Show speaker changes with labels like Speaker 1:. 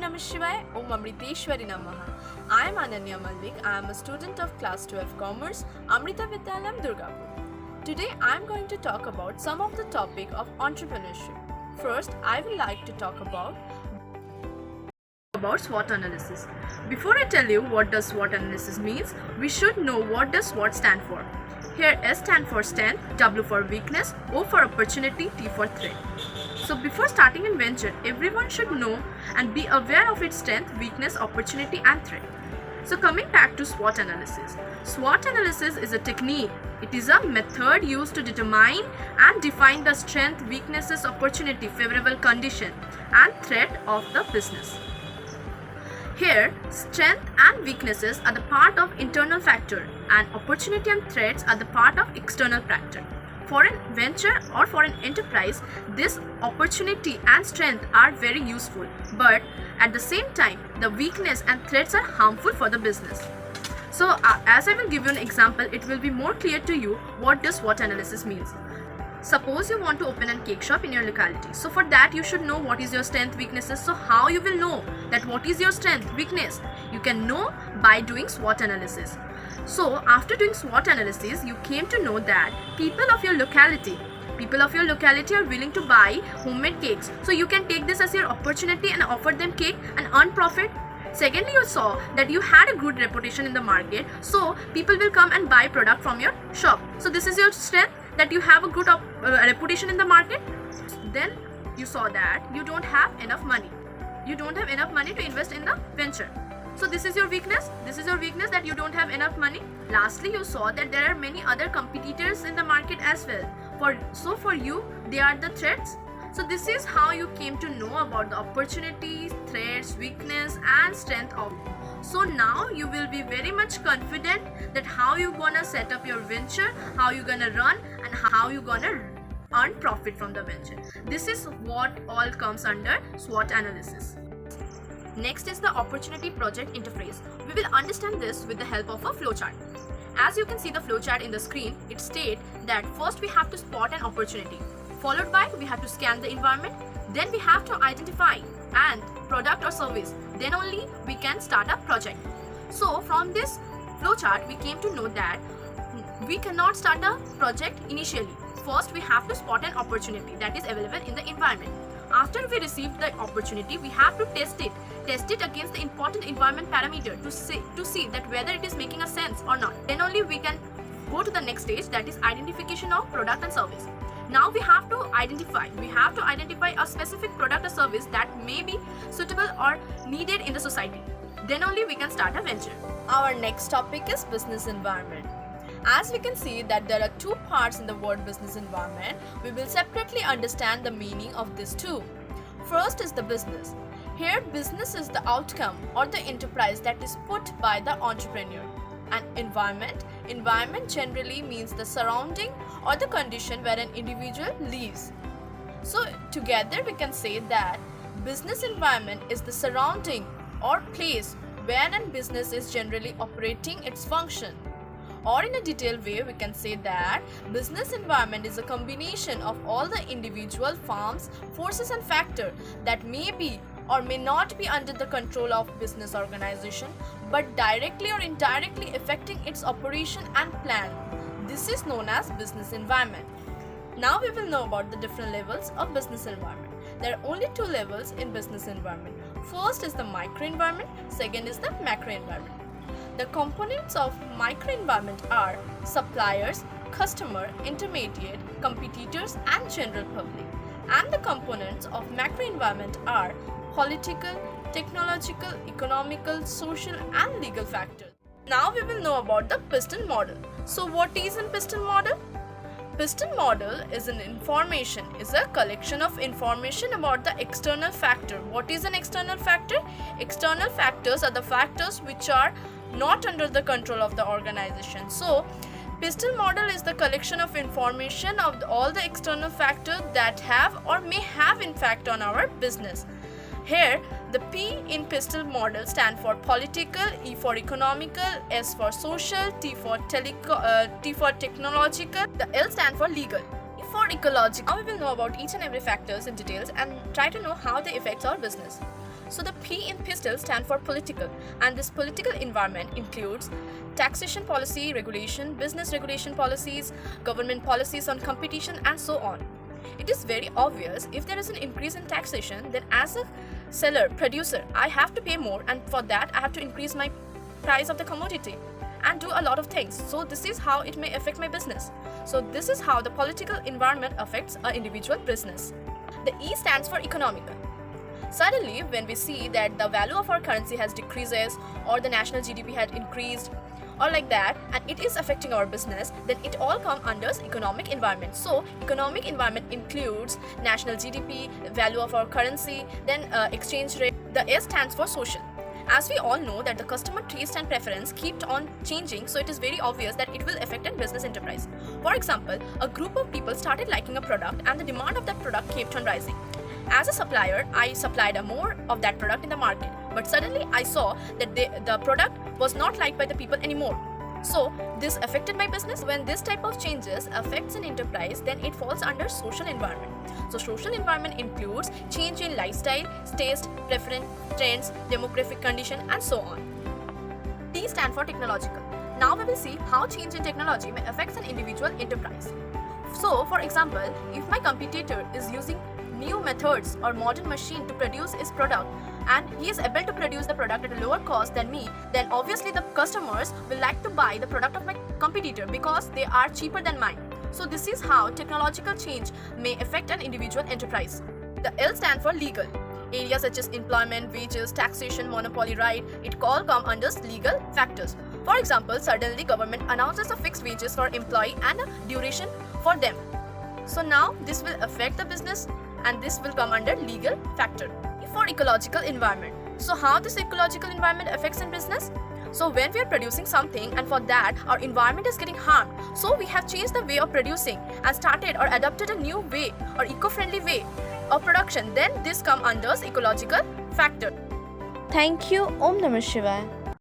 Speaker 1: Namah Shivaya, Om Amriteshwari Namaha. I am Ananya Malik. I am a student of class 12 Commerce, Amrita Vidyalayam, Durgapur. Today I am going to talk about some of the topic of entrepreneurship. First, I would like to talk about SWOT analysis. Before I tell you what does SWOT analysis means, we should know what does SWOT stand for. Here S stand for strength, W for weakness, O for opportunity, T for threat. So before starting a venture, everyone should know and be aware of its strength, weakness, opportunity and threat. So coming back to SWOT analysis. SWOT analysis is a technique. It is a method used to determine and define the strength, weaknesses, opportunity, favorable condition and threat of the business. Here, strength and weaknesses are the part of internal factor and opportunity and threats are the part of external factor. For a venture or for an enterprise, this opportunity and strength are very useful, but at the same time, the weakness and threats are harmful for the business. So, as I will give you an example, it will be more clear to you what does SWOT analysis means. Suppose you want to open a cake shop in your locality. So for that you should know what is your strength, weaknesses. So how you will know that what is your strength, weakness? You can know by doing SWOT analysis. So after doing SWOT analysis, you came to know that people of your locality are willing to buy homemade cakes. So you can take this as your opportunity and offer them cake and earn profit. Secondly, you saw that you had a good reputation in the market. So people will come and buy product from your shop. So this is your strength, that you have a good reputation in the market. Then you saw that you don't have enough money. You don't have enough money to invest in the venture. So this is your weakness. This is your weakness, that you don't have enough money. Lastly, you saw that there are many other competitors in the market as well. For you, they are the threats. So this is how you came to know about the opportunities, threats, weakness and strength of. So now you will be very much confident that how you gonna set up your venture, how you gonna run and how you gonna earn profit from the venture. This is what all comes under SWOT analysis. Next is the opportunity project interface. We will understand this with the help of a flowchart. As you can see the flowchart in the screen, it states that first we have to spot an opportunity. Followed by we have to scan the environment, then we have to identify and product or service, then only we can start a project. So from this flowchart we came to know that we cannot start a project initially. First we have to spot an opportunity that is available in the environment. After we receive the opportunity, we have to test it against the important environment parameter to see that whether it is making a sense or not. Then only we can go to the next stage, that is identification of product and service. Now we have to identify a specific product or service that may be suitable or needed in the society. Then only we can start a venture. Our next topic is business environment. As we can see that there are two parts in the word business environment, we will separately understand the meaning of these two. First is the business. Here business is the outcome or the enterprise that is put by the entrepreneur. And environment generally means the surrounding or the condition where an individual lives. So together we can say that business environment is the surrounding or place where a business is generally operating its function. Or in a detailed way, we can say that business environment is a combination of all the individual firms, forces and factors that may be or may not be under the control of business organization, but directly or indirectly affecting its operation and plan. This is known as business environment. Now we will know about the different levels of business environment. There are only two levels in business environment. First is the micro environment, second is the macro environment. The components of micro environment are suppliers, customer, intermediate, competitors and general public. And the components of macro environment are political, technological, economical, social and legal factors. Now we will know about the piston model. So what is a piston model? Piston model is a collection of information about the external factor. What is an external factor? External factors are the factors which are not under the control of the organization. So piston model is the collection of information of all the external factors that have or may have impact on our business. Here, the P in piston model stand for political, E for economical, S for social, T for technological, the L stand for legal. E for ecological. Now we will know about each and every factors in details and try to know how they affect our business. So the P in PISTL stand for political, and this political environment includes taxation policy, regulation, business regulation policies, government policies on competition, and so on. It is very obvious if there is an increase in taxation, then as a seller, producer, I have to pay more, and for that I have to increase my price of the commodity and do a lot of things. So this is how it may affect my business. So this is how the political environment affects an individual business. The E stands for economical. Suddenly, when we see that the value of our currency has decreases or the national GDP had increased or like that, and it is affecting our business, then it all come under economic environment. So economic environment includes national GDP, value of our currency, then exchange rate. The S stands for social. As we all know that the customer taste and preference keep on changing, so it is very obvious that it will affect a business enterprise. For example, a group of people started liking a product and the demand of that product kept on rising. As a supplier, I supplied more of that product in the market, but suddenly I saw that the product was not liked by the people anymore. So this affected my business. When this type of changes affects an enterprise, then it falls under social environment. So social environment includes change in lifestyle, taste, preference, trends, demographic condition, and so on. T stand for technological. Now we will see how change in technology may affect an individual enterprise. So for example, if my competitor is using new methods or modern machine to produce his product and he is able to produce the product at a lower cost than me, then obviously the customers will like to buy the product of my competitor because they are cheaper than mine. So this is how technological change may affect an individual enterprise. The L stand for legal. Areas such as employment, wages, taxation, monopoly right, it all come under legal factors. For example, suddenly government announces a fixed wages for employee and a duration for them. So now this will affect the business and this will come under legal factor. For ecological environment. So how this ecological environment affects in business? So when we are producing something and for that our environment is getting harmed, so we have changed the way of producing and started or adopted a new way or eco-friendly way of production, then this come under ecological factor.
Speaker 2: Thank you. Om Namah Shivaya.